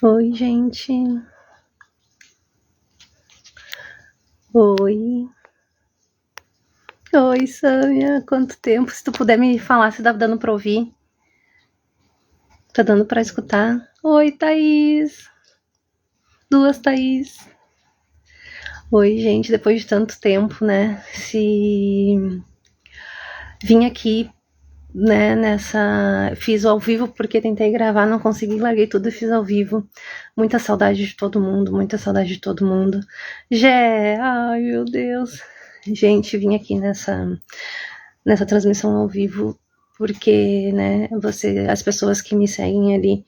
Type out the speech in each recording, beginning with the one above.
Oi, gente. Oi. Oi, Sâmia. Quanto tempo? Se tu puder me falar se tá dando pra ouvir. Tá dando pra escutar? Oi, Thaís. Duas Thaís. Oi, gente. Depois de tanto tempo, né? Vim aqui, né, fiz ao vivo porque tentei gravar, não consegui, larguei tudo e fiz ao vivo. Muita saudade de todo mundo, muita saudade de todo mundo. Gé, ai meu Deus. Gente, vim aqui nessa transmissão ao vivo porque, né, as pessoas que me seguem ali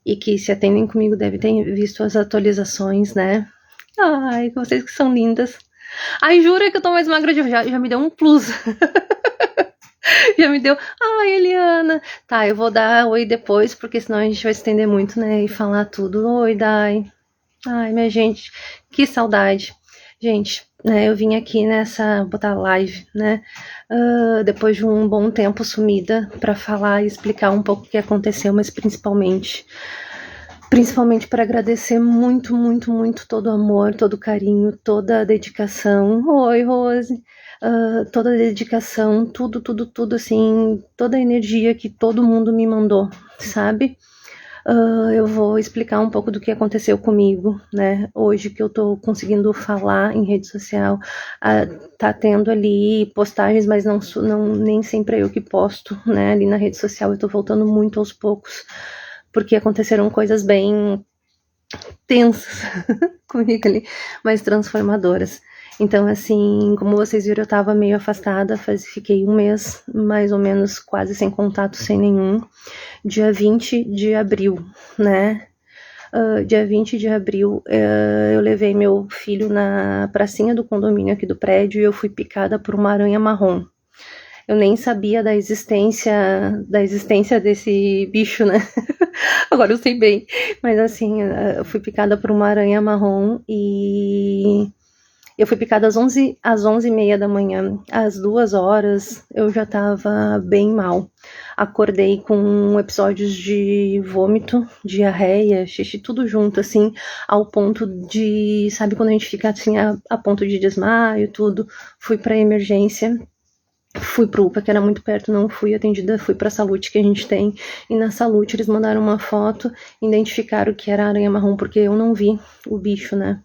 e que se atendem comigo devem ter visto as atualizações, né? Ai, vocês que são lindas. Ai, jura que eu tô mais magra, já me deu um plus. Já me deu. Ai, Eliana. Tá, eu vou dar oi depois, porque senão a gente vai estender muito, né? E falar tudo. Oi, Dai. Ai, minha gente, que saudade. Gente, né, eu vim aqui botar live, né? Depois de um bom tempo sumida para falar e explicar um pouco o que aconteceu, mas principalmente para agradecer muito, muito, muito todo o amor, todo o carinho, toda a dedicação. Oi, Rose. Toda a dedicação, tudo, assim, toda a energia que todo mundo me mandou, sabe? Eu vou explicar um pouco do que aconteceu comigo, né? Hoje que eu tô conseguindo falar em rede social, tá tendo ali postagens, mas não, nem sempre é eu que posto, né? Ali na rede social eu tô voltando muito aos poucos, porque aconteceram coisas bem tensas comigo ali, mas transformadoras. Então, assim, como vocês viram, eu tava meio afastada, fiquei um mês, mais ou menos, quase sem contato, sem nenhum. Dia 20 de abril, né? Dia 20 de abril, eu levei meu filho na pracinha do condomínio aqui do prédio e eu fui picada por uma aranha marrom. Eu nem sabia da existência desse bicho, né? Agora eu sei bem. Mas assim, eu fui picada por uma aranha marrom e eu fui picada às 11h30 da manhã. Às 2 horas eu já tava bem mal. Acordei com episódios de vômito, diarreia, xixi, tudo junto, assim, ao ponto de, sabe, quando a gente fica assim, a ponto de desmaio, tudo. Fui pra emergência. Fui pro UPA, que era muito perto, não fui atendida, fui pra Salute que a gente tem, e na Salute eles mandaram uma foto, identificaram que era aranha marrom, porque eu não vi o bicho, né?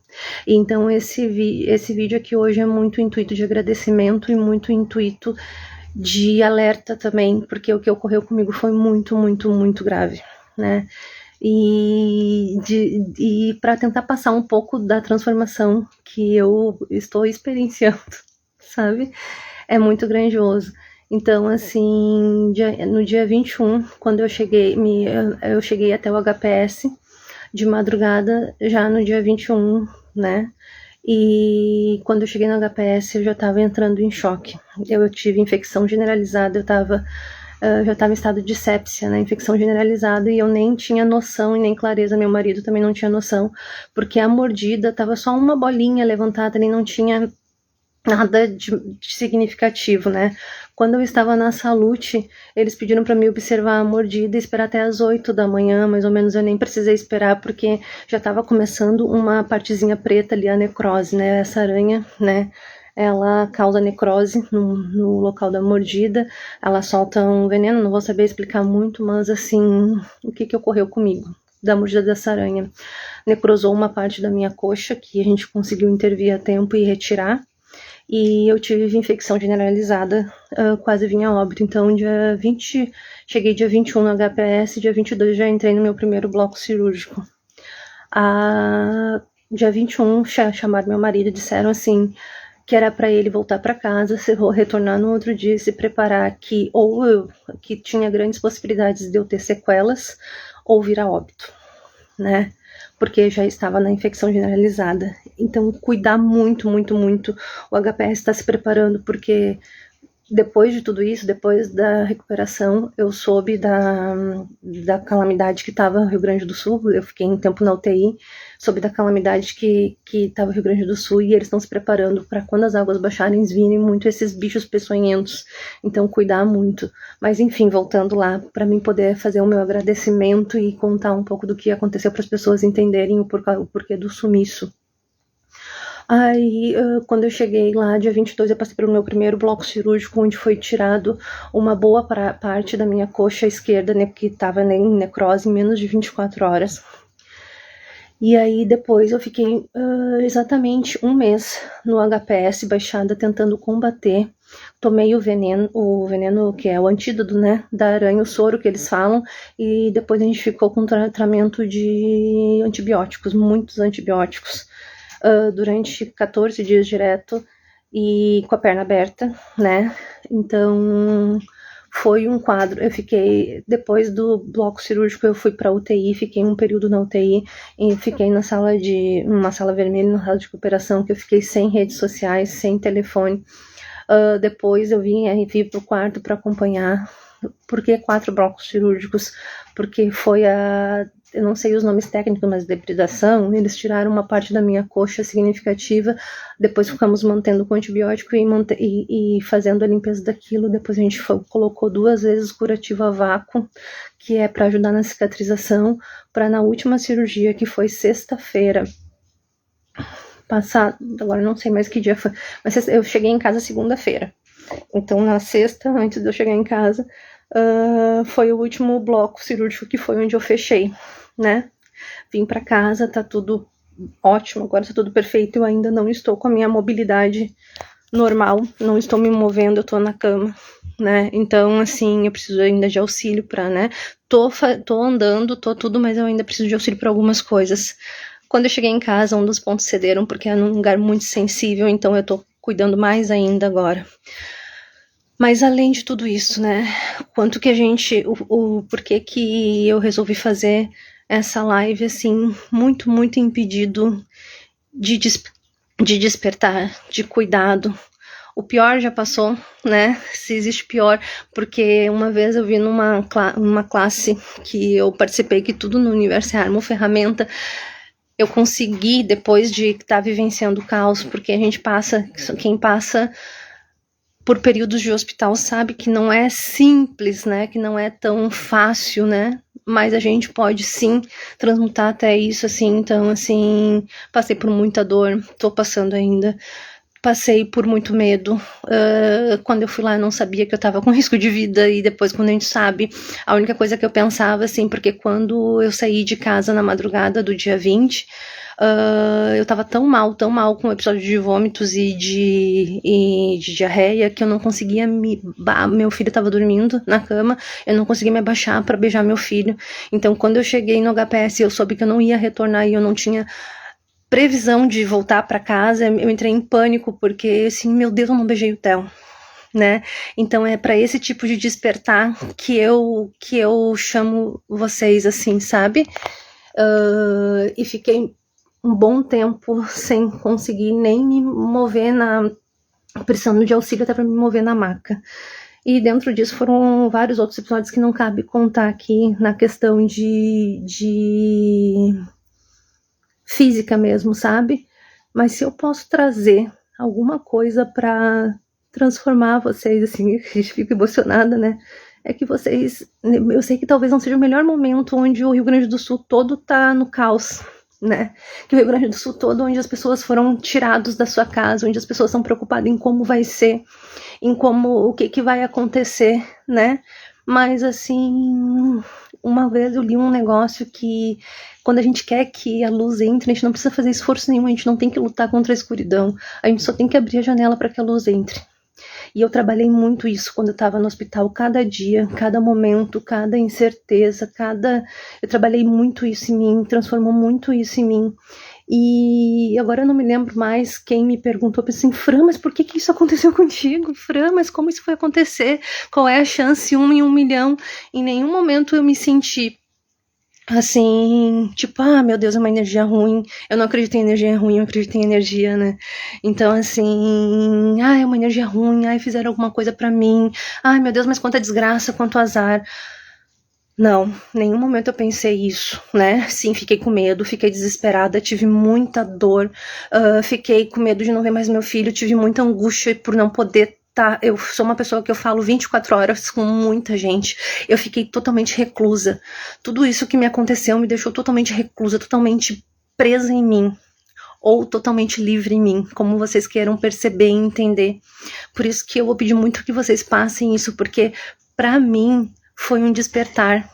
E então esse vídeo aqui hoje é muito intuito de agradecimento e muito intuito de alerta também, porque o que ocorreu comigo foi muito, muito, muito grave, né? E para tentar passar um pouco da transformação que eu estou experienciando, sabe? É muito grandioso. Então, assim, no dia 21, quando eu cheguei até o HPS de madrugada, já no dia 21, né? E quando eu cheguei no HPS, eu já estava entrando em choque. Eu tive infecção generalizada, já estava em estado de sepsia, né, infecção generalizada, e eu nem tinha noção e nem clareza, meu marido também não tinha noção, porque a mordida estava só uma bolinha levantada, ele não tinha nada de significativo, né? Quando eu estava na Salute, eles pediram para mim observar a mordida e esperar até as 8 da manhã, mais ou menos. Eu nem precisei esperar porque já estava começando uma partezinha preta ali, a necrose, né? Essa aranha, né? Ela causa necrose no local da mordida, ela solta um veneno, não vou saber explicar muito, mas assim, o que ocorreu comigo da mordida dessa aranha? Necrosou uma parte da minha coxa, que a gente conseguiu intervir a tempo e retirar, e eu tive infecção generalizada, quase vim a óbito. Então, cheguei dia 21 no HPS, dia 22 já entrei no meu primeiro bloco cirúrgico. Dia 21 chamaram meu marido e disseram assim, que era para ele voltar para casa, retornar no outro dia e se preparar que tinha grandes possibilidades de eu ter sequelas ou vir a óbito, né? Porque já estava na infecção generalizada. Então, cuidar muito, muito, muito. O HPS está se preparando porque depois de tudo isso, depois da recuperação, eu soube da calamidade que estava no Rio Grande do Sul. Eu fiquei um tempo na UTI, soube da calamidade que estava no Rio Grande do Sul, e eles estão se preparando para quando as águas baixarem, virem muito esses bichos peçonhentos. Então, cuidar muito. Mas, enfim, voltando lá, para mim poder fazer o meu agradecimento e contar um pouco do que aconteceu para as pessoas entenderem o porquê do sumiço. Aí, quando eu cheguei lá, dia 22, eu passei pelo meu primeiro bloco cirúrgico, onde foi tirado uma boa parte da minha coxa esquerda, né, que estava em necrose em menos de 24 horas. E aí, depois, eu fiquei exatamente um mês no HPS, baixada, tentando combater. Tomei o veneno que é o antídoto, né, da aranha, o soro que eles falam, e depois a gente ficou com tratamento de antibióticos, muitos antibióticos. Durante 14 dias direto e com a perna aberta, né? Então foi um quadro. Eu fiquei, depois do bloco cirúrgico, eu fui para UTI, fiquei um período na UTI e fiquei numa sala vermelha, na sala de recuperação, que eu fiquei sem redes sociais, sem telefone. Depois eu vim pro quarto para acompanhar. Por que 4 blocos cirúrgicos? Porque foi eu não sei os nomes técnicos, mas depredação. Eles tiraram uma parte da minha coxa significativa, depois ficamos mantendo com antibiótico e fazendo a limpeza daquilo. Depois a gente colocou 2 vezes curativo a vácuo, que é para ajudar na cicatrização, para na última cirurgia, que foi sexta-feira passada, agora não sei mais que dia foi, mas eu cheguei em casa segunda-feira. Então, na sexta, antes de eu chegar em casa, foi o último bloco cirúrgico, que foi onde eu fechei, né? Vim pra casa, tá tudo ótimo, agora tá tudo perfeito. Eu ainda não estou com a minha mobilidade normal, não estou me movendo, eu tô na cama, né? Então, assim, eu preciso ainda de auxílio pra, né? Tô andando, tô tudo, mas eu ainda preciso de auxílio pra algumas coisas. Quando eu cheguei em casa, um dos pontos cederam, porque é num lugar muito sensível, então eu tô cuidando mais ainda agora. Mas além de tudo isso, né, quanto que a gente, o porquê que eu resolvi fazer essa live, assim, muito, muito impedido de despertar, de cuidado. O pior já passou, né, se existe pior, porque uma vez eu vi numa classe que eu participei, que tudo no universo é arma ou ferramenta, eu consegui, depois de estar vivenciando o caos, porque a gente quem passa por períodos de hospital sabe que não é simples, né, que não é tão fácil, né, mas a gente pode sim transmutar até isso, assim. Então, assim, passei por muita dor, tô passando ainda, passei por muito medo. Quando eu fui lá, eu não sabia que eu tava com risco de vida, e depois, quando a gente sabe, a única coisa que eu pensava, assim, porque quando eu saí de casa na madrugada do dia 20, eu tava tão mal com o episódio de vômitos e de diarreia, que eu não conseguia meu filho tava dormindo na cama, eu não conseguia me abaixar para beijar meu filho. Então, quando eu cheguei no HPS, eu soube que eu não ia retornar e eu não tinha previsão de voltar para casa, eu entrei em pânico, porque assim, meu Deus, eu não beijei o Theo, né? Então é para esse tipo de despertar que eu chamo vocês, assim, sabe? E fiquei um bom tempo sem conseguir nem me mover, precisando de auxílio até para me mover na maca. E dentro disso foram vários outros episódios que não cabe contar aqui, na questão de física mesmo, sabe? Mas se eu posso trazer alguma coisa para transformar vocês, assim, a gente fica emocionada, né? É que vocês, eu sei que talvez não seja o melhor momento onde o Rio Grande do Sul todo tá no caos, né? Que o Rio Grande do Sul todo, onde as pessoas foram tiradas da sua casa, onde as pessoas estão preocupadas em como vai ser, em o que vai acontecer, né? Mas, assim, uma vez eu li um negócio que quando a gente quer que a luz entre, a gente não precisa fazer esforço nenhum, a gente não tem que lutar contra a escuridão, a gente só tem que abrir a janela para que a luz entre. E eu trabalhei muito isso quando eu estava no hospital, cada dia, cada momento, cada incerteza, eu trabalhei muito isso em mim, transformou muito isso em mim. E agora eu não me lembro mais quem me perguntou, pensei, Fran, mas por que isso aconteceu contigo? Fran, mas como isso foi acontecer? Qual é a chance? 1 em 1 milhão? Em nenhum momento eu me senti assim, tipo, meu Deus, é uma energia ruim. Eu não acredito em energia ruim, eu acredito em energia, né? Então, assim, é uma energia ruim, fizeram alguma coisa pra mim. Ai, meu Deus, mas quanta desgraça, quanto azar. Não, nenhum momento eu pensei isso, né? Sim, fiquei com medo, fiquei desesperada, tive muita dor, fiquei com medo de não ver mais meu filho, tive muita angústia por não poder tá. Eu sou uma pessoa que eu falo 24 horas com muita gente. Eu fiquei totalmente reclusa. Tudo isso que me aconteceu me deixou totalmente reclusa, totalmente presa em mim. Ou totalmente livre em mim, como vocês queiram perceber e entender. Por isso que eu vou pedir muito que vocês passem isso, porque para mim foi um despertar,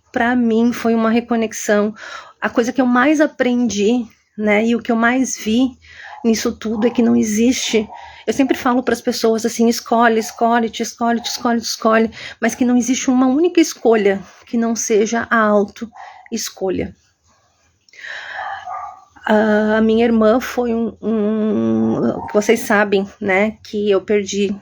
para mim foi uma reconexão. A coisa que eu mais aprendi, né, e o que eu mais vi nisso tudo é que não existe. Eu sempre falo para as pessoas assim: escolhe, mas que não existe uma única escolha que não seja a auto-escolha. A minha irmã foi que vocês sabem, né, que eu perdi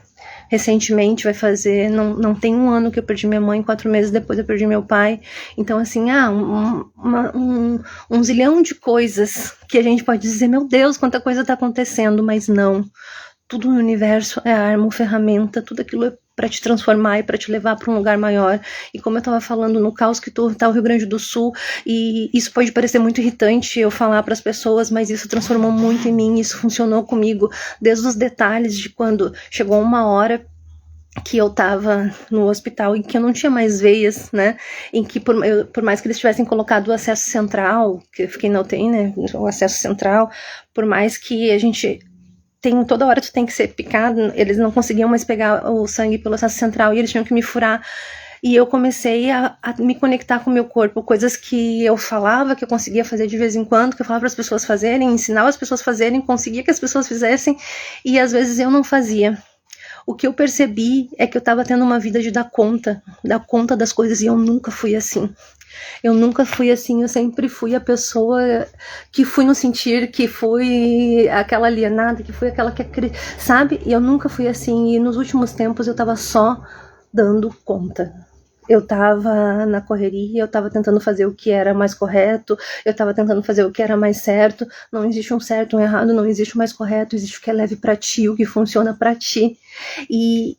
recentemente, vai fazer, não tem um ano que eu perdi minha mãe, 4 meses depois eu perdi meu pai. Então, assim, um zilhão de coisas que a gente pode dizer, meu Deus, quanta coisa tá acontecendo, mas não. Tudo no universo é arma, ferramenta, tudo aquilo é para te transformar e para te levar para um lugar maior. E como eu estava falando, no caos que tá o Rio Grande do Sul, e isso pode parecer muito irritante eu falar para as pessoas, mas isso transformou muito em mim, isso funcionou comigo, desde os detalhes de quando chegou uma hora que eu tava no hospital e que eu não tinha mais veias, né, em que por mais que eles tivessem colocado o acesso central, que eu fiquei na UTI, né, o acesso central, por mais que a gente toda hora tu tem que ser picado, eles não conseguiam mais pegar o sangue pelo acesso central e eles tinham que me furar. E eu comecei a me conectar com o meu corpo, coisas que eu falava, que eu conseguia fazer de vez em quando, que eu falava para as pessoas fazerem, ensinava as pessoas a fazerem, conseguia que as pessoas fizessem, e às vezes eu não fazia. O que eu percebi é que eu estava tendo uma vida de dar conta das coisas, e eu nunca fui assim. Eu nunca fui assim, eu sempre fui a pessoa que fui no sentir, que fui aquela alienada, que fui aquela que sabe? E eu nunca fui assim, e nos últimos tempos eu tava só dando conta. Eu tava na correria, eu tava tentando fazer o que era mais correto, eu tava tentando fazer o que era mais certo. Não existe um certo, um errado, não existe o mais correto, existe o que é leve pra ti, o que funciona pra ti. E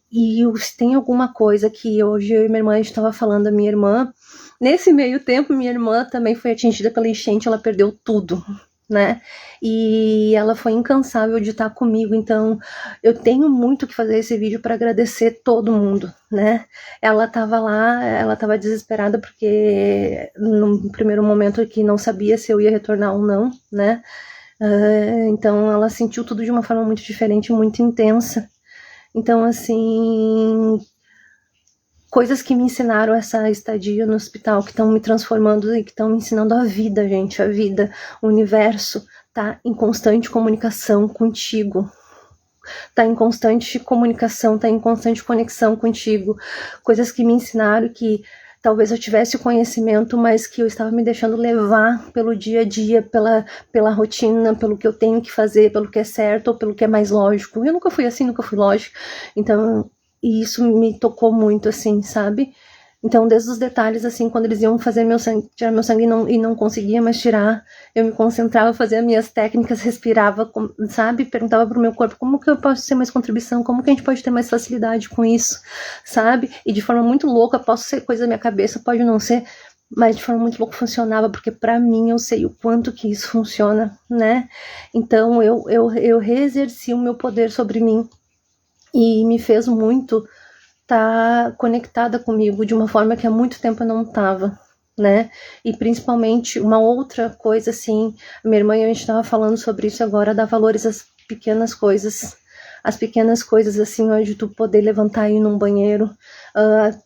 se tem alguma coisa que hoje eu e minha irmã, a gente tava falando, a minha irmã, nesse meio tempo, minha irmã também foi atingida pela enchente, ela perdeu tudo, né? E ela foi incansável de estar comigo, então eu tenho muito que fazer esse vídeo para agradecer todo mundo, né? Ela tava lá, ela tava desesperada porque no primeiro momento que não sabia se eu ia retornar ou não, né? Então ela sentiu tudo de uma forma muito diferente, muito intensa. Então, assim, coisas que me ensinaram essa estadia no hospital, que estão me transformando e que estão me ensinando a vida, gente, a vida, o universo tá em constante comunicação contigo, tá em constante comunicação, tá em constante conexão contigo, coisas que me ensinaram que talvez eu tivesse o conhecimento, mas que eu estava me deixando levar pelo dia a dia, pela rotina, pelo que eu tenho que fazer, pelo que é certo ou pelo que é mais lógico. Eu nunca fui assim, nunca fui lógica. Então, e isso me tocou muito, assim, sabe? Então, desde os detalhes, assim, quando eles iam fazer meu sangue, tirar meu sangue e não conseguia mais tirar, eu me concentrava, fazia minhas técnicas, respirava, sabe? Perguntava pro meu corpo, como que eu posso ter mais contribuição? Como que a gente pode ter mais facilidade com isso, sabe? E de forma muito louca, posso ser coisa da minha cabeça, pode não ser, mas de forma muito louca funcionava, porque pra mim eu sei o quanto que isso funciona, né? Então, eu reexerci o meu poder sobre mim e me fez muito tá conectada comigo de uma forma que há muito tempo eu não tava, né? E principalmente uma outra coisa, assim, minha irmã e a gente tava falando sobre isso agora, dar valores às pequenas coisas, assim, onde tu poder levantar e ir num banheiro,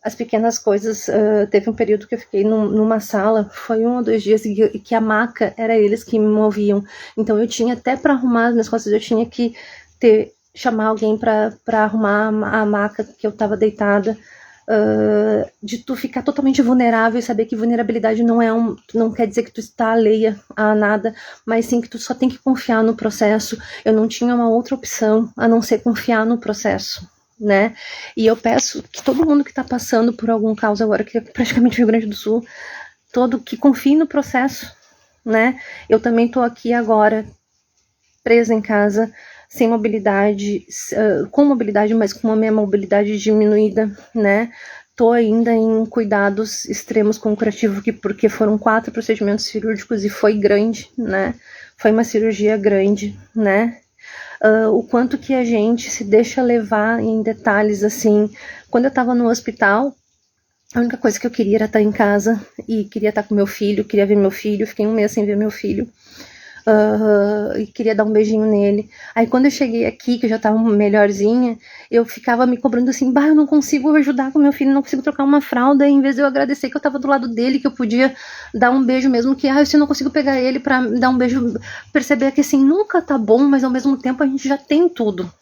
as pequenas coisas, teve um período que eu fiquei numa sala, foi 1 ou 2 dias, que a maca era eles que me moviam, então eu tinha até para arrumar as minhas coisas, eu tinha que chamar alguém para arrumar a maca que eu tava deitada, de tu ficar totalmente vulnerável e saber que vulnerabilidade não quer dizer que tu está alheia a nada, mas sim que tu só tem que confiar no processo. Eu não tinha uma outra opção a não ser confiar no processo, né? E eu peço que todo mundo que tá passando por algum caos agora, que é praticamente o Rio Grande do Sul, que confie no processo, né? Eu também tô aqui agora, presa em casa, sem mobilidade, com mobilidade, mas com a minha mobilidade diminuída, né? Tô ainda em cuidados extremos com o curativo, porque foram 4 procedimentos cirúrgicos e foi grande, né? Foi uma cirurgia grande, né? O quanto que a gente se deixa levar em detalhes, assim. Quando eu tava no hospital, a única coisa que eu queria era estar em casa e queria estar com meu filho, queria ver meu filho, fiquei um mês sem ver meu filho. E queria dar um beijinho nele. Aí quando eu cheguei aqui, que eu já tava melhorzinha, eu ficava me cobrando assim, eu não consigo ajudar com meu filho, não consigo trocar uma fralda, e em vez de eu agradecer que eu tava do lado dele, que eu podia dar um beijo mesmo, que se eu não consigo pegar ele pra dar um beijo, perceber que assim, nunca tá bom, mas ao mesmo tempo a gente já tem tudo,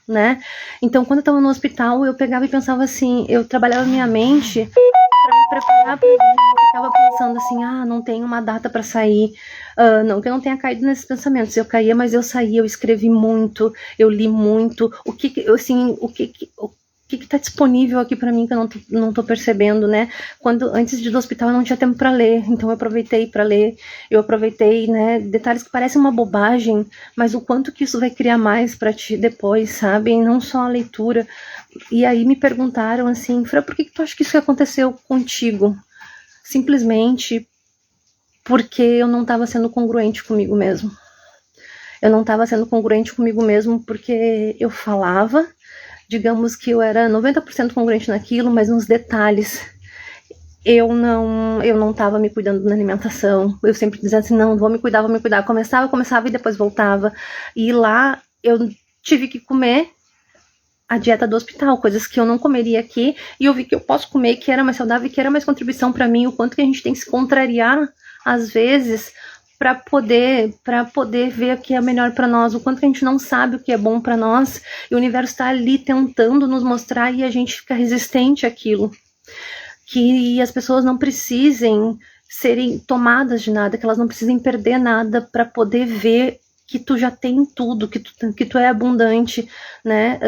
né? Então quando eu tava no hospital, eu pegava e pensava assim, eu trabalhava minha mente para me preparar para o dia. Eu ficava pensando assim, não tem uma data para sair. Não que eu não tenha caído nesses pensamentos, eu caía, mas eu saía, eu escrevi muito, eu li muito. O que tá disponível aqui para mim que eu não tô percebendo, né? Antes de ir do hospital eu não tinha tempo para ler, então eu aproveitei para ler, eu aproveitei, né, detalhes que parecem uma bobagem, mas o quanto que isso vai criar mais para ti depois, sabe? E não só a leitura. E aí me perguntaram assim, Fran, por que tu acha que isso aconteceu contigo? Simplesmente porque eu não estava sendo congruente comigo mesmo. Eu não estava sendo congruente comigo mesmo porque eu falava, digamos que eu era 90% congruente naquilo, mas nos detalhes eu não estava me cuidando na alimentação. Eu sempre dizia assim, não, vou me cuidar. Começava e depois voltava. E lá eu tive que comer a dieta do hospital, coisas que eu não comeria aqui, e eu vi que eu posso comer, que era mais saudável, que era mais contribuição para mim, o quanto que a gente tem que se contrariar às vezes para poder ver o que é melhor para nós, o quanto que a gente não sabe o que é bom para nós, e o universo está ali tentando nos mostrar e a gente fica resistente àquilo. Que as pessoas não precisem serem tomadas de nada, que elas não precisem perder nada para poder ver que tu já tem tudo, que tu é abundante, né?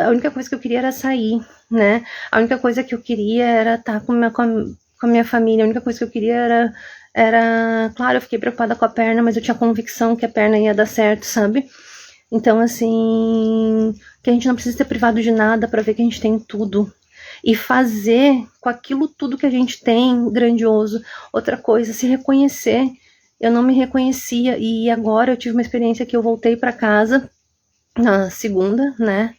A única coisa que eu queria era sair, né? A única coisa que eu queria era estar com a minha família, a única coisa que eu queria era, claro, eu fiquei preocupada com a perna, mas eu tinha convicção que a perna ia dar certo, sabe? Então, assim, que a gente não precisa ser privado de nada para ver que a gente tem tudo. E fazer com aquilo tudo que a gente tem grandioso. Outra coisa, se reconhecer. Eu não me reconhecia e agora eu tive uma experiência que eu voltei para casa na segunda, né,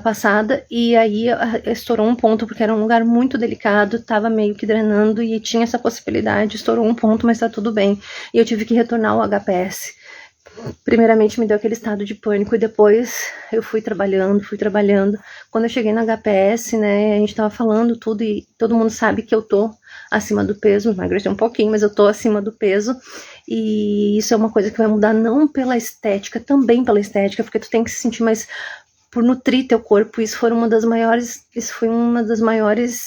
passada, e aí estourou um ponto, porque era um lugar muito delicado, tava meio que drenando e tinha essa possibilidade, estourou um ponto, mas tá tudo bem. E eu tive que retornar ao HPS. Primeiramente me deu aquele estado de pânico e depois eu fui trabalhando. Quando eu cheguei no HPS, né, a gente tava falando tudo e todo mundo sabe que eu tô acima do peso, emagreci um pouquinho, mas eu tô acima do peso, e isso é uma coisa que vai mudar não pela estética, também pela estética, porque tu tem que se sentir mais por nutrir teu corpo. Isso foi uma das maiores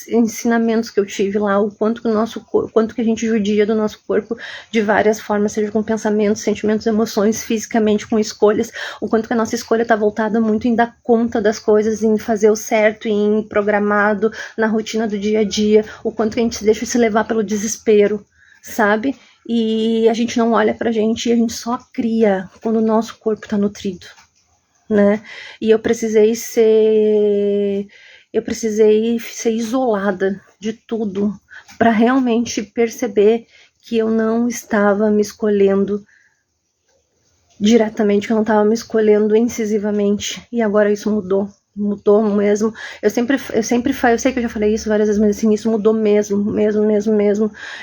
ensinamentos que eu tive lá, o quanto que o nosso corpo, quanto que a gente judia do nosso corpo de várias formas, seja com pensamentos, sentimentos, emoções, fisicamente, com escolhas, o quanto que a nossa escolha está voltada muito em dar conta das coisas, em fazer o certo, em programado na rotina do dia a dia, o quanto que a gente se deixa se levar pelo desespero, sabe? E a gente não olha pra gente e a gente só cria quando o nosso corpo tá nutrido, né? E eu precisei ser isolada de tudo para realmente perceber que eu não estava me escolhendo diretamente, que eu não estava me escolhendo incisivamente, e agora isso mudou mesmo. Eu sei que eu já falei isso várias vezes, mas assim, isso mudou mesmo.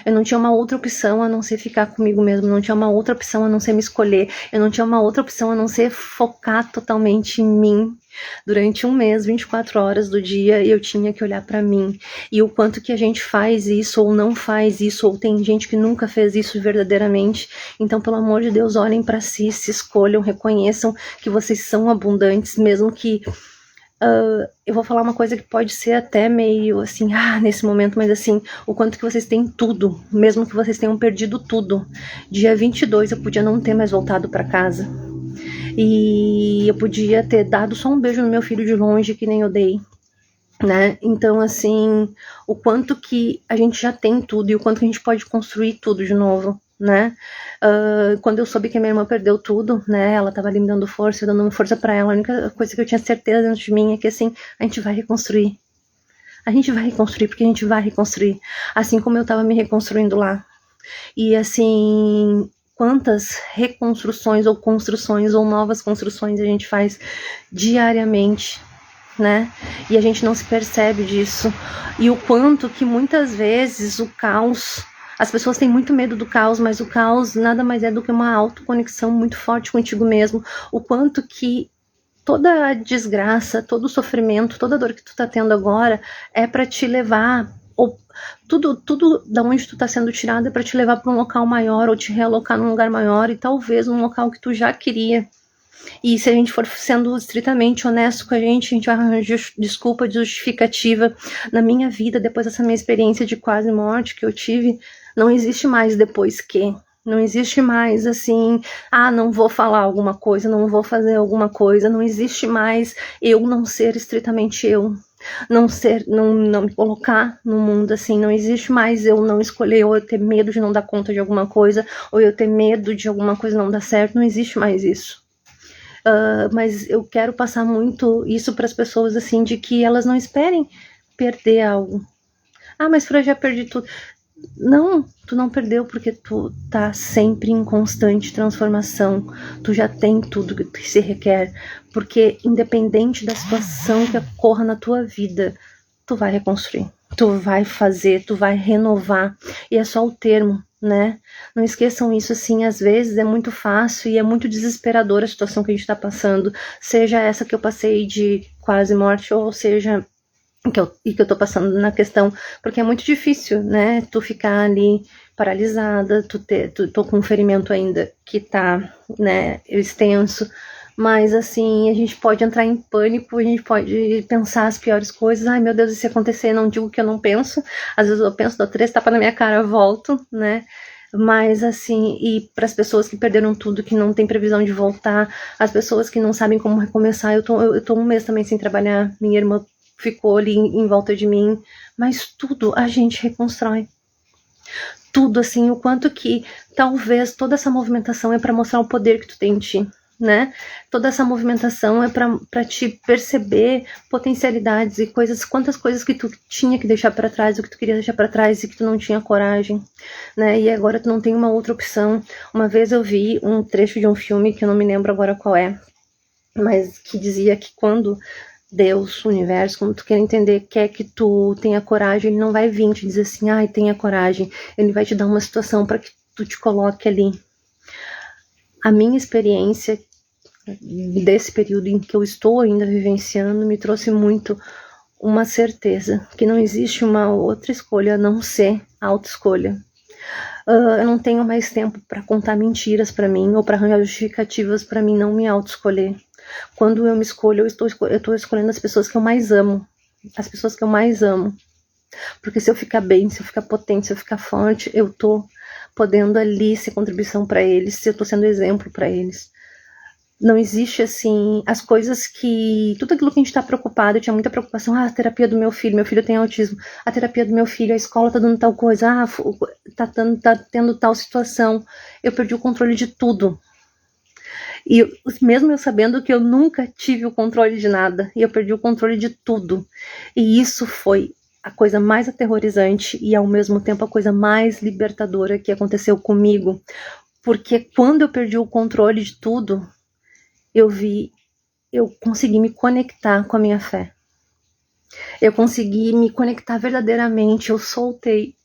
Eu não tinha uma outra opção a não ser ficar comigo mesmo, não tinha uma outra opção a não ser me escolher, eu não tinha uma outra opção a não ser focar totalmente em mim. Durante um mês, 24 horas do dia, eu tinha que olhar pra mim. E o quanto que a gente faz isso ou não faz isso, ou tem gente que nunca fez isso verdadeiramente. Então, pelo amor de Deus, olhem pra si, se escolham, reconheçam que vocês são abundantes, mesmo que eu vou falar uma coisa que pode ser até meio assim, nesse momento, mas assim, o quanto que vocês têm tudo, mesmo que vocês tenham perdido tudo. Dia 22 eu podia não ter mais voltado pra casa. E eu podia ter dado só um beijo no meu filho de longe, que nem eu dei. né? Então, assim, o quanto que a gente já tem tudo e o quanto que a gente pode construir tudo de novo, né? Quando eu soube que a minha irmã perdeu tudo, né? Ela tava ali me dando força, eu dando força para ela. A única coisa que eu tinha certeza dentro de mim é que, assim, a gente vai reconstruir. A gente vai reconstruir, porque a gente vai reconstruir. Assim como eu tava me reconstruindo lá. E, assim, quantas reconstruções ou construções ou novas construções a gente faz diariamente, né? E a gente não se percebe disso. E o quanto que muitas vezes o caos, as pessoas têm muito medo do caos, mas o caos nada mais é do que uma autoconexão muito forte contigo mesmo. O quanto que toda a desgraça, todo o sofrimento, toda a dor que tu tá tendo agora é para te levar, ou tudo da onde tu tá sendo tirado é para te levar para um local maior ou te realocar num lugar maior e talvez num local que tu já queria. E se a gente for sendo estritamente honesto com a gente vai arranjar desculpa, justificativa. Na minha vida, depois dessa minha experiência de quase morte que eu tive, não existe mais depois que. Não existe mais assim, não vou falar alguma coisa, não vou fazer alguma coisa. Não existe mais eu não ser estritamente eu. Não me colocar no mundo assim. Não existe mais eu não escolher, ou eu ter medo de não dar conta de alguma coisa, ou eu ter medo de alguma coisa não dar certo. Não existe mais isso. Mas eu quero passar muito isso para as pessoas, assim, de que elas não esperem perder algo. Mas Fran, já perdi tudo. Não, tu não perdeu porque tu tá sempre em constante transformação. Tu já tem tudo que se requer. Porque independente da situação que ocorra na tua vida, tu vai reconstruir. Tu vai fazer, tu vai renovar. E é só o termo, né? Não esqueçam isso, assim, às vezes é muito fácil e é muito desesperadora a situação que a gente tá passando. Seja essa que eu passei de quase morte, ou seja que eu tô passando na questão, porque é muito difícil, né, tu ficar ali paralisada, tô com um ferimento ainda que tá, né, extenso, mas assim, a gente pode entrar em pânico, a gente pode pensar as piores coisas, ai meu Deus, e se acontecer, não digo que eu não penso, às vezes eu penso, dou 3 tapas na minha cara, volto, né, mas assim, e para as pessoas que perderam tudo, que não tem previsão de voltar, as pessoas que não sabem como recomeçar, eu tô um mês também sem trabalhar, minha irmã ficou ali em volta de mim, mas tudo a gente reconstrói. Tudo, assim, o quanto que talvez toda essa movimentação é para mostrar o poder que tu tem em ti, né? Toda essa movimentação é para te perceber potencialidades e coisas, quantas coisas que tu tinha que deixar para trás, o que tu queria deixar para trás e que tu não tinha coragem, né? E agora tu não tem uma outra opção. Uma vez eu vi um trecho de um filme que eu não me lembro agora qual é, mas que dizia que quando Deus, o universo, como tu quer entender, quer que tu tenha coragem, ele não vai vir te dizer assim, tenha coragem. Ele vai te dar uma situação para que tu te coloque ali. A minha experiência desse período em que eu estou ainda vivenciando me trouxe muito uma certeza que não existe uma outra escolha a não ser autoescolha. Eu não tenho mais tempo para contar mentiras para mim ou para arranjar justificativas para mim não me autoescolher. Quando eu me escolho, eu estou escolhendo as pessoas que eu mais amo. As pessoas que eu mais amo. Porque se eu ficar bem, se eu ficar potente, se eu ficar forte, eu tô podendo ali ser contribuição para eles, se eu tô sendo exemplo para eles. Não existe, assim, as coisas que... Tudo aquilo que a gente tá preocupado, eu tinha muita preocupação, a terapia do meu filho tem autismo, a terapia do meu filho, a escola tá dando tal coisa, tá tendo tal situação. Eu perdi o controle de tudo. E mesmo eu sabendo que eu nunca tive o controle de nada, e eu perdi o controle de tudo. E isso foi a coisa mais aterrorizante e ao mesmo tempo a coisa mais libertadora que aconteceu comigo. Porque quando eu perdi o controle de tudo, eu consegui me conectar com a minha fé. Eu consegui me conectar verdadeiramente, eu soltei.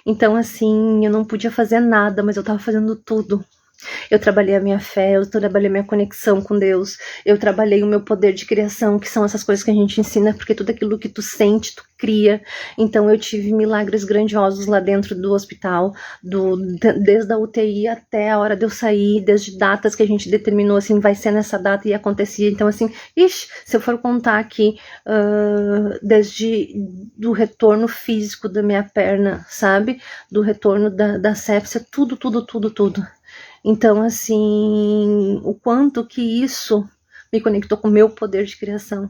Então, assim, eu não podia fazer nada, mas eu tava fazendo tudo. Eu trabalhei a minha fé, eu trabalhei a minha conexão com Deus, eu trabalhei o meu poder de criação, que são essas coisas que a gente ensina, porque tudo aquilo que tu sente, tu cria. Então eu tive milagres grandiosos lá dentro do hospital, desde a UTI até a hora de eu sair, desde datas que a gente determinou, assim, vai ser nessa data e acontecia. Então, assim, se eu for contar aqui, desde do retorno físico da minha perna, sabe? Do retorno da sepsia, tudo. Então, assim, o quanto que isso me conectou com o meu poder de criação.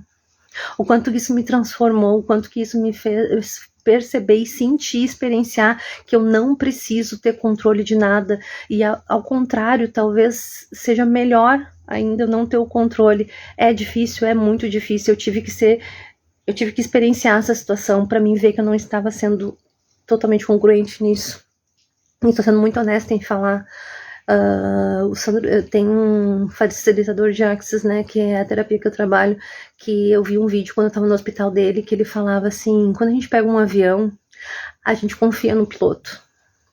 O quanto que isso me transformou, o quanto que isso me fez perceber e sentir, experienciar que eu não preciso ter controle de nada. E ao contrário, talvez seja melhor ainda eu não ter o controle. É difícil, é muito difícil. Eu tive que experienciar essa situação para mim ver que eu não estava sendo totalmente congruente nisso. E estou sendo muito honesta em falar. O Sandro tem um facilitador de Axis, né, que é a terapia que eu trabalho, que eu vi um vídeo quando eu estava no hospital dele, que ele falava assim, quando a gente pega um avião, a gente confia no piloto,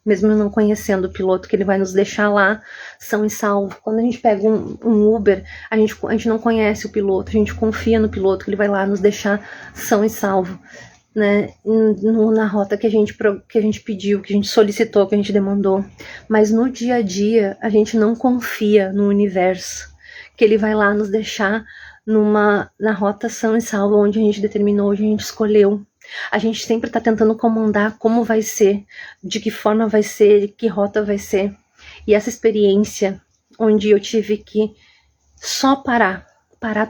mesmo não conhecendo o piloto, que ele vai nos deixar lá são e salvo. Quando a gente pega um Uber, a gente não conhece o piloto, a gente confia no piloto, que ele vai lá nos deixar são e salvo, né, na rota que a gente pediu, que a gente solicitou, que a gente demandou. Mas no dia a dia, a gente não confia no universo, que ele vai lá nos deixar na rota são e salvo, onde a gente determinou, onde a gente escolheu. A gente sempre está tentando comandar como vai ser, de que forma vai ser, de que rota vai ser. E essa experiência, onde eu tive que só parar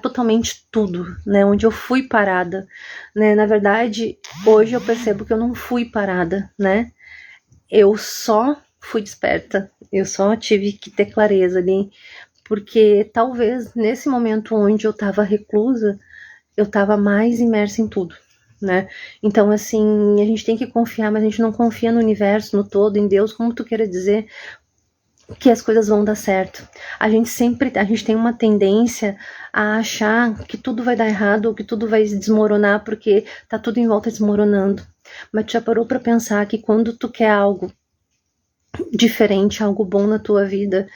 totalmente tudo, né, onde eu fui parada, né, na verdade, hoje eu percebo que eu não fui parada, né, eu só fui desperta, eu só tive que ter clareza ali, porque talvez nesse momento onde eu estava reclusa, eu estava mais imersa em tudo, né, então assim, a gente tem que confiar, mas a gente não confia no universo, no todo, em Deus, como tu queira dizer, que as coisas vão dar certo. A gente tem uma tendência a achar que tudo vai dar errado ou que tudo vai desmoronar porque tá tudo em volta desmoronando. Mas tu já parou para pensar que quando tu quer algo diferente, algo bom na tua vida,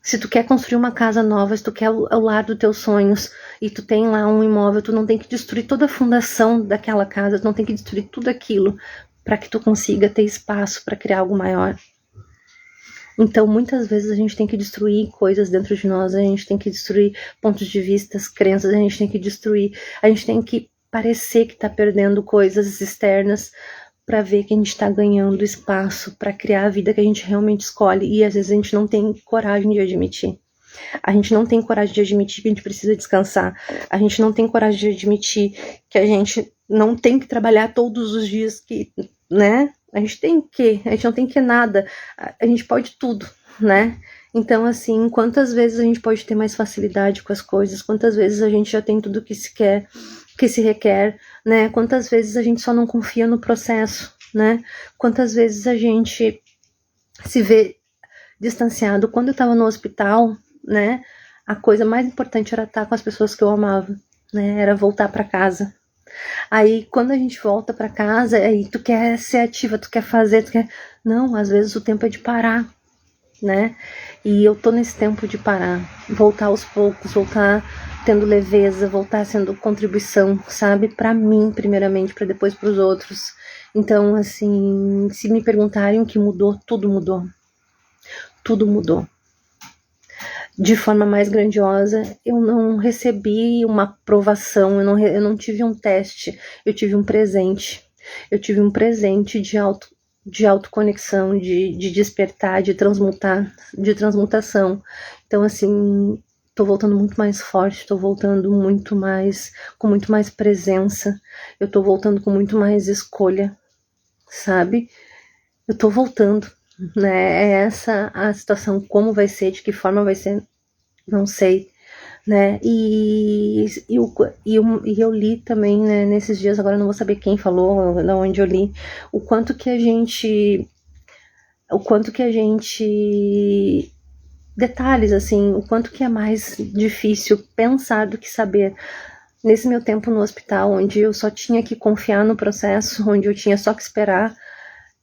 se tu quer construir uma casa nova, se tu quer o lar dos teus sonhos e tu tem lá um imóvel, tu não tem que destruir toda a fundação daquela casa, tu não tem que destruir tudo aquilo para que tu consiga ter espaço para criar algo maior. Então, muitas vezes a gente tem que destruir coisas dentro de nós, a gente tem que destruir pontos de vista, crenças, a gente tem que destruir, a gente tem que parecer que está perdendo coisas externas para ver que a gente está ganhando espaço para criar a vida que a gente realmente escolhe e às vezes a gente não tem coragem de admitir. A gente não tem coragem de admitir que a gente precisa descansar, a gente não tem coragem de admitir que a gente não tem que trabalhar todos os dias, que, né? A gente não tem que nada, a gente pode tudo, né? Então, assim, quantas vezes a gente pode ter mais facilidade com as coisas, quantas vezes a gente já tem tudo que se quer, que se requer, né? Quantas vezes a gente só não confia no processo, né? Quantas vezes a gente se vê distanciado. Quando eu tava no hospital, né? A coisa mais importante era estar com as pessoas que eu amava, né? Era voltar para casa. Aí, quando a gente volta para casa, aí tu quer ser ativa, tu quer fazer, tu quer... Não, às vezes o tempo é de parar, né? E eu tô nesse tempo de parar, voltar aos poucos, voltar tendo leveza, voltar sendo contribuição, sabe? Para mim, primeiramente, para depois para os outros. Então, assim, se me perguntarem o que mudou, tudo mudou. Tudo mudou. De forma mais grandiosa, eu não recebi uma aprovação, eu não tive um teste, eu tive um presente. Eu tive um presente de autoconexão, de despertar, de transmutação. Então, assim, tô voltando muito mais forte, tô voltando muito mais, com muito mais presença, eu tô voltando com muito mais escolha, sabe? Eu tô voltando. Né, é essa a situação, como vai ser, de que forma vai ser, não sei, né, e eu li também, né, nesses dias, agora eu não vou saber quem falou, de onde eu li, o quanto que a gente, detalhes, assim, o quanto que é mais difícil pensar do que saber. Nesse meu tempo no hospital, onde eu só tinha que confiar no processo, onde eu tinha só que esperar,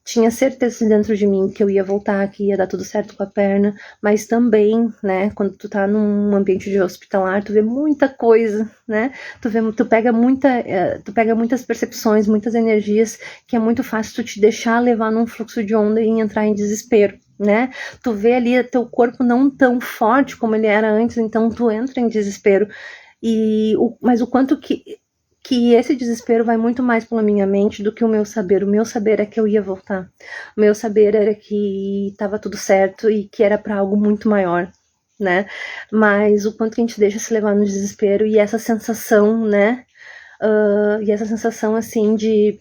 tinha certeza dentro de mim que eu ia voltar, que ia dar tudo certo com a perna, mas também, né, quando tu tá num ambiente de hospitalar, tu vê muita coisa, né, tu pega muitas percepções, muitas energias, que é muito fácil tu te deixar levar num fluxo de onda e entrar em desespero, né, tu vê ali teu corpo não tão forte como ele era antes, então tu entra em desespero, mas o quanto que esse desespero vai muito mais pela minha mente do que o meu saber. O meu saber é que eu ia voltar. O meu saber era que estava tudo certo e que era para algo muito maior, né? Mas o quanto que a gente deixa se levar no desespero e essa sensação, né? E essa sensação, assim, de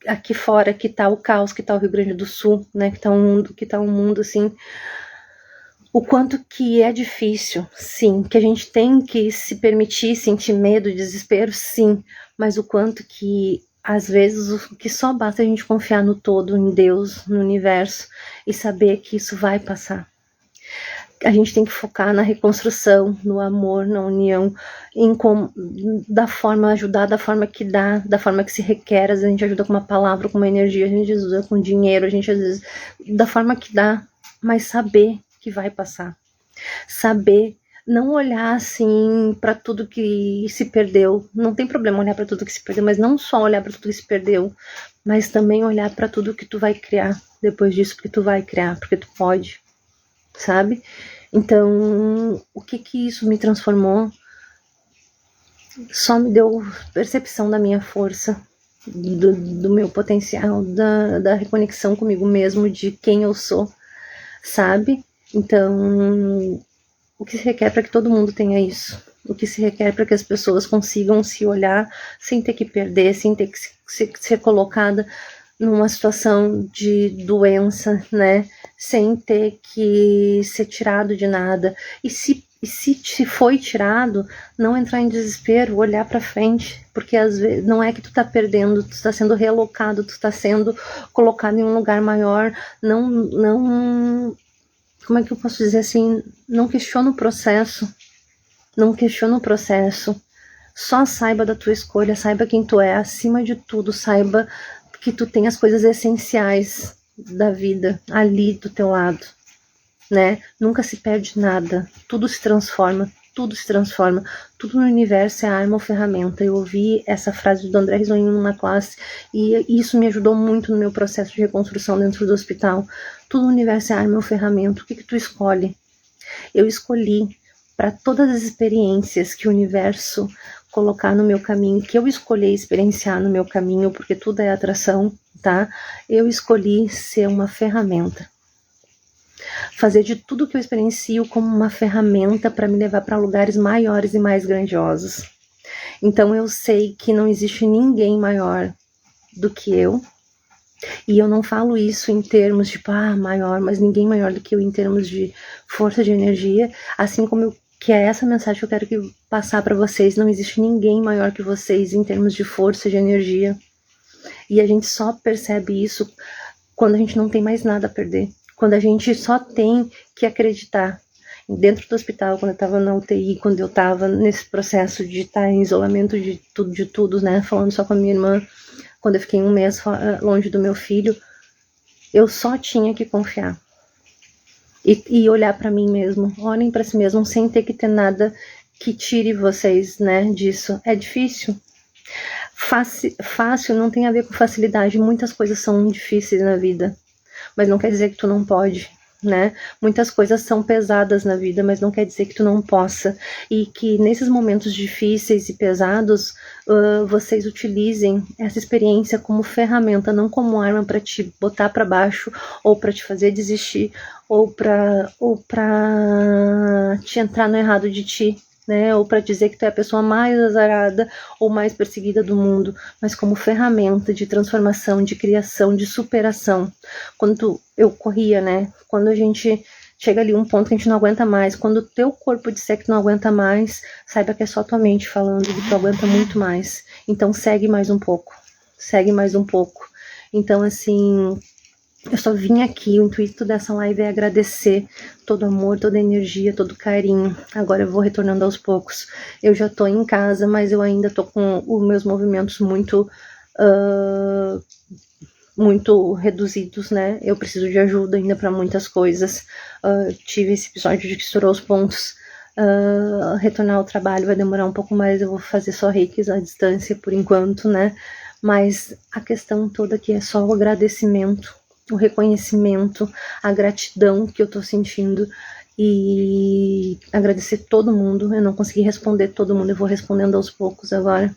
aqui fora que tá o caos, que tá o Rio Grande do Sul, né, que tá um mundo, assim, o quanto que é difícil, sim, que a gente tem que se permitir sentir medo, desespero, sim, mas o quanto que, às vezes, o que só basta a gente confiar no todo, em Deus, no universo, e saber que isso vai passar. A gente tem que focar na reconstrução, no amor, na união, da forma, ajudar da forma que dá, da forma que se requer. Às vezes a gente ajuda com uma palavra, com uma energia, a gente ajuda com dinheiro, a gente às vezes, da forma que dá, mas saber que vai passar. Saber, não olhar assim para tudo que se perdeu. Não tem problema olhar para tudo que se perdeu, mas não só olhar para tudo que se perdeu, mas também olhar para tudo que tu vai criar depois disso, porque tu vai criar, porque tu pode, sabe? Então, o que isso me transformou? Só me deu percepção da minha força, do meu potencial, da reconexão comigo mesmo, de quem eu sou, sabe? Então, o que se requer para que todo mundo tenha isso? O que se requer para que as pessoas consigam se olhar sem ter que perder, sem ter que ser colocada numa situação de doença, né? Sem ter que ser tirado de nada. E se foi tirado, não entrar em desespero, olhar para frente, porque às vezes não é que tu tá perdendo, tu tá sendo relocado, tu tá sendo colocado em um lugar maior, não, como é que eu posso dizer assim, não questiona o processo, só saiba da tua escolha, saiba quem tu é, acima de tudo, saiba que tu tem as coisas essenciais da vida ali do teu lado, né? Nunca se perde nada, tudo se transforma, tudo no universo é arma ou ferramenta. Eu ouvi essa frase do André Risonho numa classe e isso me ajudou muito no meu processo de reconstrução dentro do hospital. Tudo no universo é arma ou ferramenta. O que tu escolhe? Eu escolhi para todas as experiências que o universo colocar no meu caminho, que eu escolhi experienciar no meu caminho, porque tudo é atração, tá? Eu escolhi ser uma ferramenta. Fazer de tudo que eu experiencio como uma ferramenta para me levar para lugares maiores e mais grandiosos. Então eu sei que não existe ninguém maior do que eu. E eu não falo isso em termos de, maior, mas ninguém maior do que eu em termos de força de energia, assim como que é essa mensagem que eu quero passar para vocês. Não existe ninguém maior que vocês em termos de força de energia. E a gente só percebe isso quando a gente não tem mais nada a perder. Quando a gente só tem que acreditar. Dentro do hospital, quando eu estava na UTI, quando eu estava nesse processo de estar em isolamento de tudo, né? Falando só com a minha irmã, quando eu fiquei um mês longe do meu filho, eu só tinha que confiar. E olhar para mim mesmo. Olhem para si mesmo sem ter que ter nada que tire vocês, né, disso. É difícil. Fácil não tem a ver com facilidade. Muitas coisas são difíceis na vida, mas não quer dizer que tu não pode, né? Muitas coisas são pesadas na vida, mas não quer dizer que tu não possa. E que nesses momentos difíceis e pesados, vocês utilizem essa experiência como ferramenta, não como arma para te botar para baixo, ou para te fazer desistir, ou para te entrar no errado de ti, né? Ou para dizer que tu é a pessoa mais azarada ou mais perseguida do mundo, mas como ferramenta de transformação, de criação, de superação. Quando eu corria, né? Quando a gente chega ali um ponto que a gente não aguenta mais, quando o teu corpo disser que tu não aguenta mais, saiba que é só tua mente falando que tu aguenta muito mais. Então segue mais um pouco. Então, assim, eu só vim aqui, o intuito dessa live é agradecer todo amor, toda energia, todo carinho. Agora eu vou retornando aos poucos. Eu já tô em casa, mas eu ainda tô com os meus movimentos muito reduzidos, né? Eu preciso de ajuda ainda para muitas coisas. Tive esse episódio de que estourou os pontos. Retornar ao trabalho vai demorar um pouco mais, eu vou fazer só reikis à distância por enquanto, né? Mas a questão toda aqui é só o agradecimento, o reconhecimento, a gratidão que eu tô sentindo e agradecer todo mundo. Eu não consegui responder todo mundo, eu vou respondendo aos poucos agora.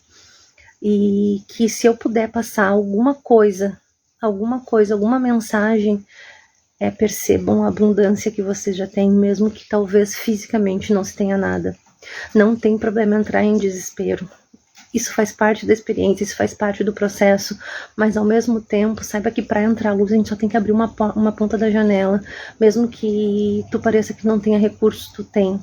E que se eu puder passar alguma coisa, alguma mensagem, percebam a abundância que vocês já têm, mesmo que talvez fisicamente não se tenha nada. Não tem problema entrar em desespero. Isso faz parte da experiência, isso faz parte do processo, mas ao mesmo tempo, saiba que para entrar a luz a gente só tem que abrir uma ponta da janela, mesmo que tu pareça que não tenha recurso, tu tem.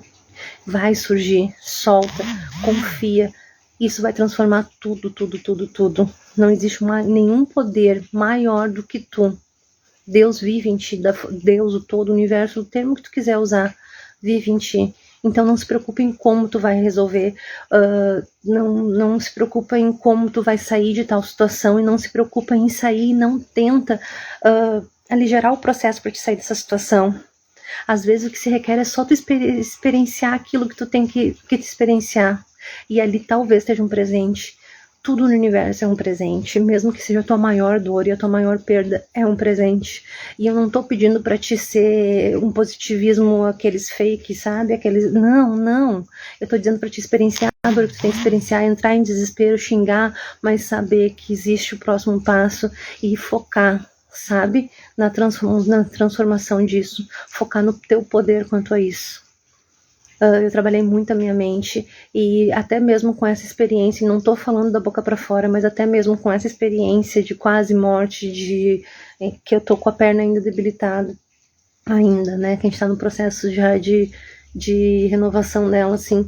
Vai surgir, solta, confia, isso vai transformar tudo, tudo, tudo, tudo. Não existe nenhum poder maior do que tu. Deus vive em ti, Deus, o todo, o universo, o termo que tu quiser usar, vive em ti. Então não se preocupe em como tu vai resolver, não se preocupa em como tu vai sair de tal situação, e não se preocupa em sair, e não tenta aligerar o processo para te sair dessa situação. Às vezes o que se requer é só tu experienciar aquilo que tu tem que te experienciar, e ali talvez esteja um presente. Tudo no universo é um presente, mesmo que seja a tua maior dor e a tua maior perda, é um presente. E eu não tô pedindo pra te ser um positivismo, aqueles fake, sabe? Aqueles. Não. Eu tô dizendo pra te experienciar a dor que tu tem que experienciar, entrar em desespero, xingar, mas saber que existe o próximo passo e focar, sabe? Na transformação disso. Focar no teu poder quanto a isso. Eu trabalhei muito a minha mente, e até mesmo com essa experiência, e não tô falando da boca para fora, mas até mesmo com essa experiência de quase morte, que eu tô com a perna ainda debilitada, ainda, né, que a gente tá no processo já de renovação dela, assim,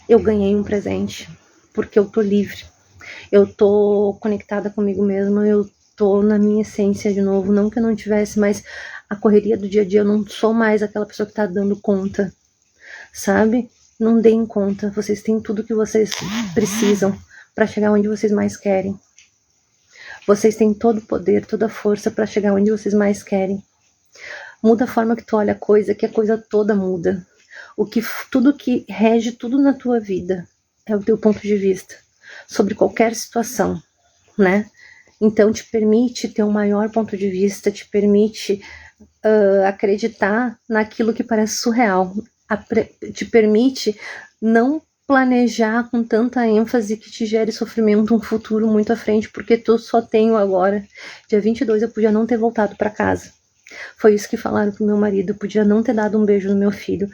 eu ganhei um presente, porque eu tô livre, eu tô conectada comigo mesma, eu tô na minha essência de novo, não que eu não tivesse, mas a correria do dia a dia, eu não sou mais aquela pessoa que tá dando conta, sabe? Não deem conta, vocês têm tudo que vocês precisam para chegar onde vocês mais querem. Vocês têm todo o poder, toda a força para chegar onde vocês mais querem. Muda a forma que tu olha a coisa, que a coisa toda muda. Tudo que rege tudo na tua vida é o teu ponto de vista sobre qualquer situação, né? Então te permite ter um maior ponto de vista, te permite acreditar naquilo que parece surreal, te permite não planejar com tanta ênfase que te gere sofrimento um futuro muito à frente, porque tu só tem o agora. Dia 22 eu podia não ter voltado para casa. Foi isso que falaram pro meu marido, eu podia não ter dado um beijo no meu filho.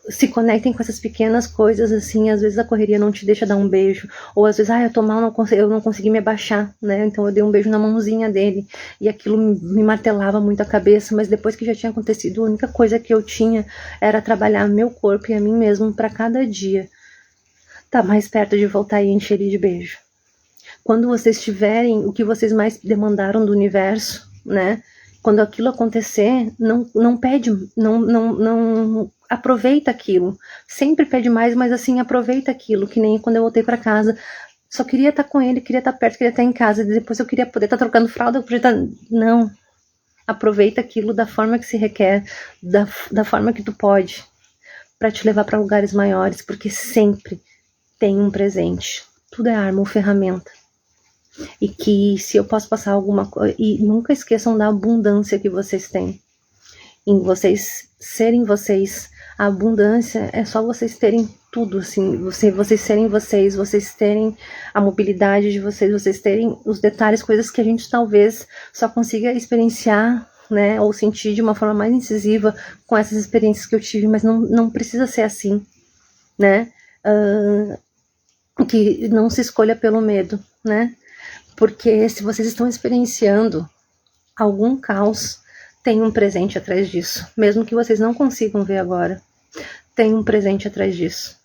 Se conectem com essas pequenas coisas, assim, às vezes a correria não te deixa dar um beijo, ou às vezes, eu tô mal, eu não consegui me abaixar, né, então eu dei um beijo na mãozinha dele, e aquilo me martelava muito a cabeça, mas depois que já tinha acontecido, a única coisa que eu tinha era trabalhar meu corpo e a mim mesmo para cada dia tá mais perto de voltar e encher ele de beijo. Quando vocês tiverem o que vocês mais demandaram do universo, né, quando aquilo acontecer, não pede, não aproveita aquilo. Sempre pede mais, mas assim, aproveita aquilo, que nem quando eu voltei para casa, só queria estar com ele, queria estar perto, queria estar em casa, e depois eu queria poder estar trocando fralda, eu podia estar... Não. Aproveita aquilo da forma que se requer, da forma que tu pode, para te levar para lugares maiores, porque sempre tem um presente. Tudo é arma ou ferramenta. E que se eu posso passar alguma coisa, e nunca esqueçam da abundância que vocês têm, em vocês serem vocês. A abundância é só vocês terem tudo, assim, vocês serem vocês terem a mobilidade de vocês terem os detalhes, coisas que a gente talvez só consiga experienciar, né, ou sentir de uma forma mais incisiva com essas experiências que eu tive, mas não precisa ser assim, né, que não se escolha pelo medo, né, porque se vocês estão experienciando algum caos, tem um presente atrás disso, mesmo que vocês não consigam ver agora, tem um presente atrás disso,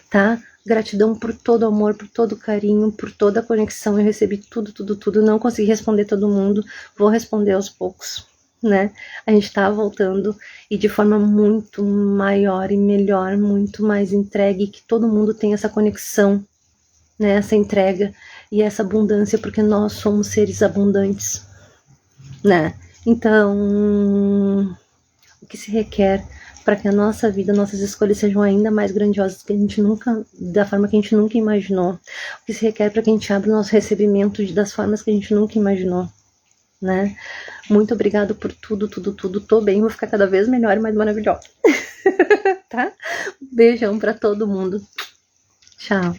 tá? Gratidão por todo o amor, por todo o carinho, por toda a conexão, eu recebi tudo, não consegui responder todo mundo, vou responder aos poucos, né? A gente tá voltando e de forma muito maior e melhor, muito mais entregue, que todo mundo tem essa conexão, né? Essa entrega e essa abundância, porque nós somos seres abundantes, né? Então, o que se requer para que a nossa vida, nossas escolhas sejam ainda mais grandiosas que a gente nunca, da forma que a gente nunca imaginou. O que se requer para que a gente abra o nosso recebimento das formas que a gente nunca imaginou, né? Muito obrigado por tudo. Tô bem, vou ficar cada vez melhor e mais maravilhosa. Tá? Beijão para todo mundo. Tchau.